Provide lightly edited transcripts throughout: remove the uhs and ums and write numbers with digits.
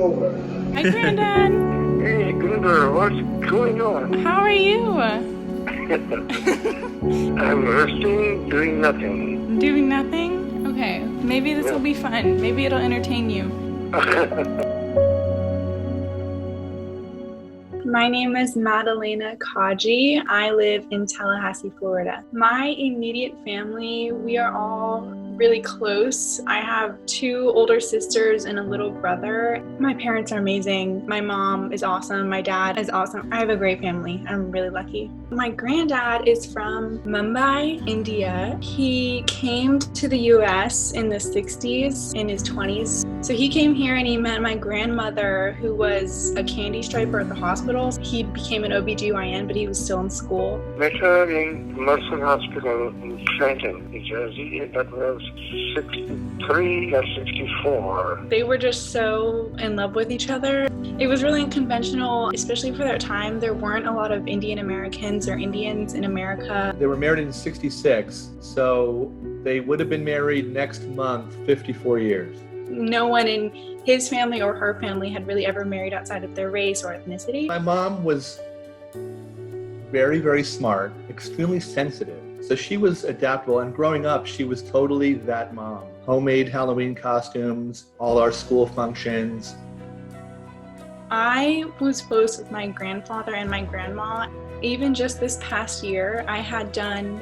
over. Hi, Granddad. Hey, Gunther, what's going on? How are you? I'm resting, doing nothing. Doing nothing? Okay, maybe this will be fun. Maybe it'll entertain you. My name is Madalena Kaji. I live in Tallahassee, Florida. My immediate family, we are all really close. I have 2 older sisters and a little brother. My parents are amazing. My mom is awesome. My dad is awesome. I have a great family. I'm really lucky. My granddad is from Mumbai, India. He came to the US in the 60s, in his 20s. So he came here and he met my grandmother, who was a candy striper at the hospital. He became an OBGYN, but he was still in school. Met her in Mercer Hospital in Trenton, New Jersey. That was 63 or 64. They were just so in love with each other. It was really unconventional, especially for their time. There weren't a lot of Indian Americans or Indians in America. They were married in 66, so they would have been married next month 54 years. No one in his family or her family had really ever married outside of their race or ethnicity. My mom was very, very smart, extremely sensitive. So she was adaptable, and growing up, she was totally that mom. Homemade Halloween costumes, all our school functions. I was close with my grandfather and my grandma. Even just this past year, I had done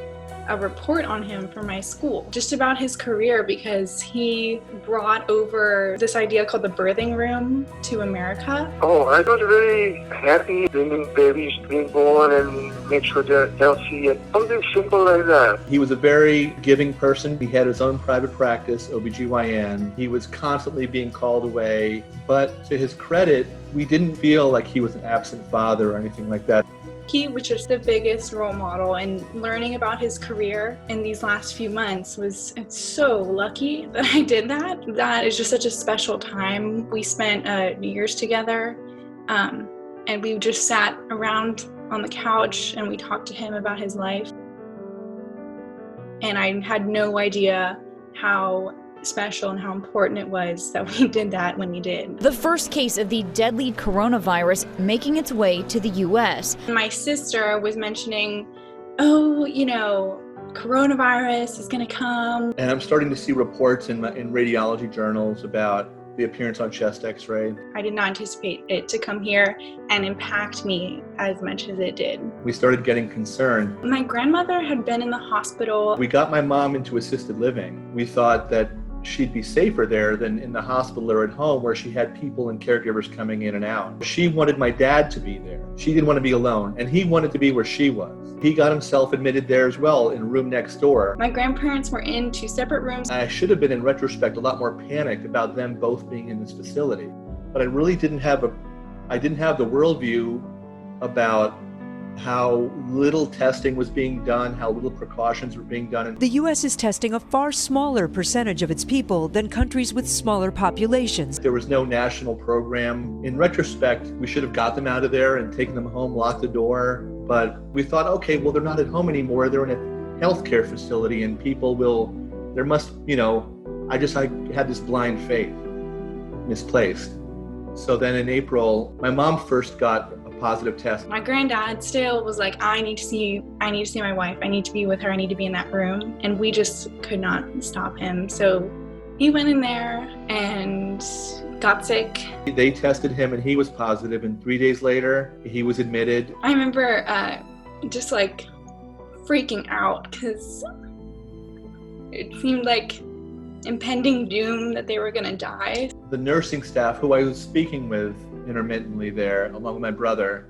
a report on him for my school, just about his career, because he brought over this idea called the birthing room to America. Oh, I was very happy bringing babies being born and make sure they're healthy and something simple like that. He was a very giving person. He had his own private practice, OBGYN. He was constantly being called away, but to his credit, we didn't feel like he was an absent father or anything like that. He was just the biggest role model, and learning about his career in these last few months it's so lucky that I did that. That is just such a special time. We spent New Year's together, and we just sat around on the couch and we talked to him about his life. And I had no idea how special and how important it was that we did that when we did. The first case of the deadly coronavirus making its way to the U.S. My sister was mentioning, coronavirus is going to come. And I'm starting to see reports in radiology journals about the appearance on chest x-ray. I did not anticipate it to come here and impact me as much as it did. We started getting concerned. My grandmother had been in the hospital. We got my mom into assisted living. We thought that she'd be safer there than in the hospital or at home, where she had people and caregivers coming in and out. She wanted my dad to be there. She didn't want to be alone, and he wanted to be where she was. He got himself admitted there as well, in a room next door. My grandparents were in 2 separate rooms. I should have been, in retrospect, a lot more panicked about them both being in this facility. But I really didn't have the worldview about how little testing was being done, how little precautions were being done. The U.S. is testing a far smaller percentage of its people than countries with smaller populations. There was no national program. In retrospect, we should have got them out of there and taken them home, locked the door. But we thought, okay, well, they're not at home anymore. They're in a healthcare facility, and people will, I had this blind faith, misplaced. So then in April, my mom first got positive test. My granddad still was like, I need to see my wife. I need to be with her. I need to be in that room. And we just could not stop him. So he went in there and got sick. They tested him and he was positive, and 3 days later he was admitted. I remember just like freaking out, because it seemed like impending doom that they were gonna die. The nursing staff who I was speaking with intermittently there, along with my brother,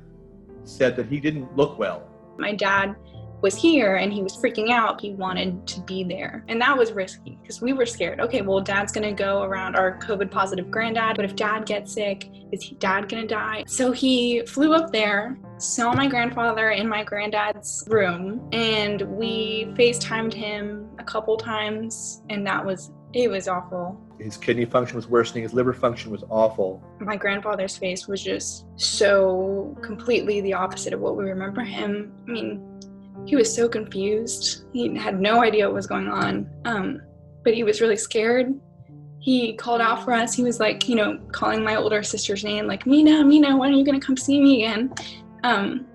said that he didn't look well. My dad was here and he was freaking out. He wanted to be there. And that was risky, because we were scared. Okay, well, dad's gonna go around our COVID positive granddad, but if dad gets sick, is dad gonna die? So he flew up there, saw my grandfather in my granddad's room, and we FaceTimed him a couple times, and it was awful. His kidney function was worsening, his liver function was awful. My grandfather's face was just so completely the opposite of what we remember him. I mean, he was so confused. He had no idea what was going on, but he was really scared. he called out for us. He was like, calling my older sister's name, like, Mina, when are you going to come see me again? And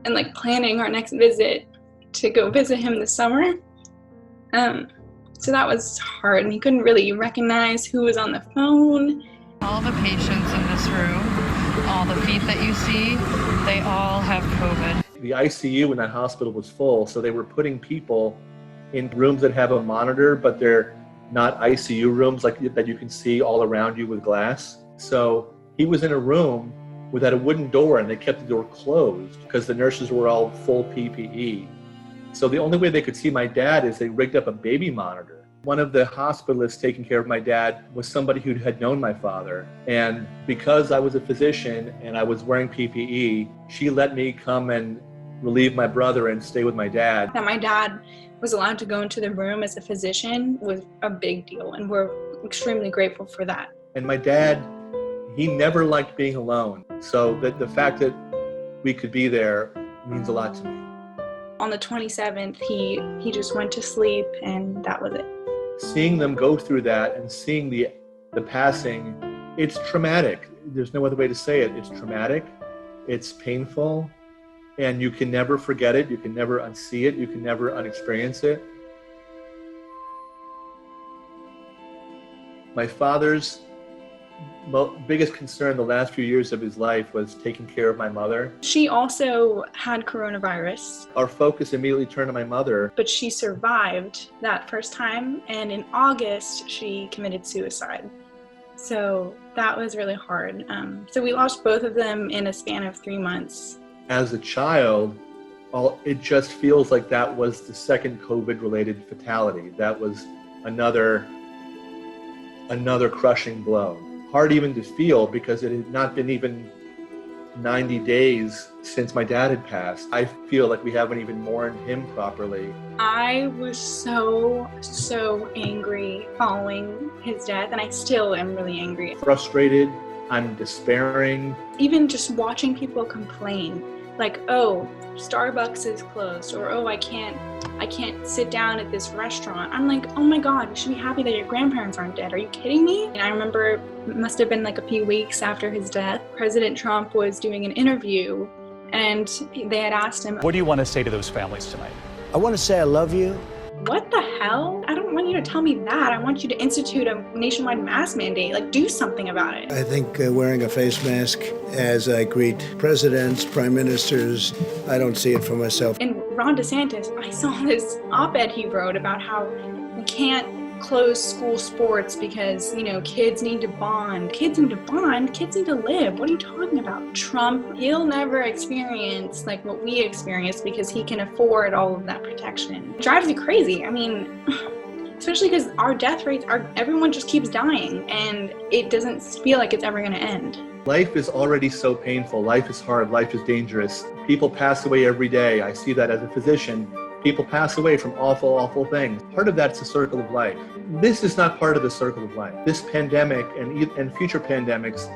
like planning our next visit to go visit him this summer. So that was hard, and he couldn't really recognize who was on the phone. All the patients in this room, all the feet that you see, they all have COVID. The ICU in that hospital was full, so they were putting people in rooms that have a monitor, but they're not ICU rooms like that you can see all around you with glass. So he was in a room without a wooden door, and they kept the door closed because the nurses were all full PPE. So the only way they could see my dad is they rigged up a baby monitor. One of the hospitalists taking care of my dad was somebody who had known my father. And because I was a physician and I was wearing PPE, she let me come and relieve my brother and stay with my dad. That my dad was allowed to go into the room as a physician was a big deal, and we're extremely grateful for that. And my dad, he never liked being alone. So the fact that we could be there means a lot to me. On the 27th, he just went to sleep, and that was it. Seeing them go through that and seeing the passing, it's traumatic. There's no other way to say it. It's traumatic, it's painful, and you can never forget it. You can never unsee it. You can never unexperience it. My father's biggest concern the last few years of his life was taking care of my mother. She also had coronavirus. Our focus immediately turned to my mother. But she survived that first time, and in August, she committed suicide. So that was really hard. So we lost both of them in a span of 3 months. As a child, it just feels like that was the second COVID-related fatality. That was another crushing blow. Hard even to feel because it had not been even 90 days since my dad had passed. I feel like we haven't even mourned him properly. I was so angry following his death, and I still am really angry. Frustrated, I'm despairing. Even just watching people complain, like, oh, Starbucks is closed, or oh, I can't sit down at this restaurant. I'm like, oh my God, you should be happy that your grandparents aren't dead. Are you kidding me? And I remember it must have been like a few weeks after his death, President Trump was doing an interview, and they had asked him, what do you want to say to those families tonight? I want to say I love you. What the hell? I don't want you to tell me that. I want you to institute a nationwide mask mandate. Like, do something about it. I think wearing a face mask as I greet presidents, prime ministers, I don't see it for myself. And Ron DeSantis, I saw this op-ed he wrote about how we can't close school sports because, kids need to bond. Kids need to bond? Kids need to live. What are you talking about? Trump, he'll never experience like what we experienced because he can afford all of that protection. It drives you crazy. I mean, especially because our death rates everyone just keeps dying, and it doesn't feel like it's ever going to end. Life is already so painful. Life is hard. Life is dangerous. People pass away every day. I see that as a physician. People pass away from awful, awful things. Part of that's the circle of life. This is not part of the circle of life. This pandemic and future pandemics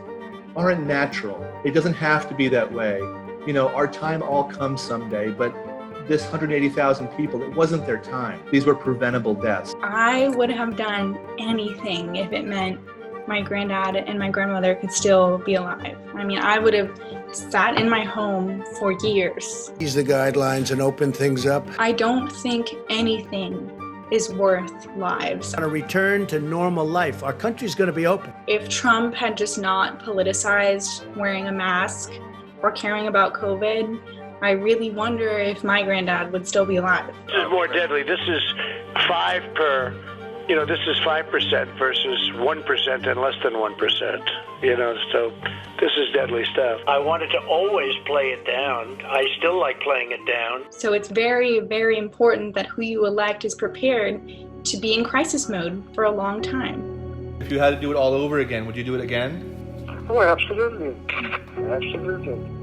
aren't natural. It doesn't have to be that way. Our time all comes someday, but this 180,000 people, it wasn't their time. These were preventable deaths. I would have done anything if it meant my granddad and my grandmother could still be alive. I mean, I would have sat in my home for years. Ease the guidelines and open things up. I don't think anything is worth lives. On a return to normal life, our country's going to be open. If Trump had just not politicized wearing a mask or caring about COVID, I really wonder if my granddad would still be alive. This is more deadly. This is 5 per, this is 5% versus 1% and less than 1%, so this is deadly stuff. I wanted to always play it down. I still like playing it down. So it's very, very important that who you elect is prepared to be in crisis mode for a long time. If you had to do it all over again, would you do it again? Oh, absolutely. Absolutely.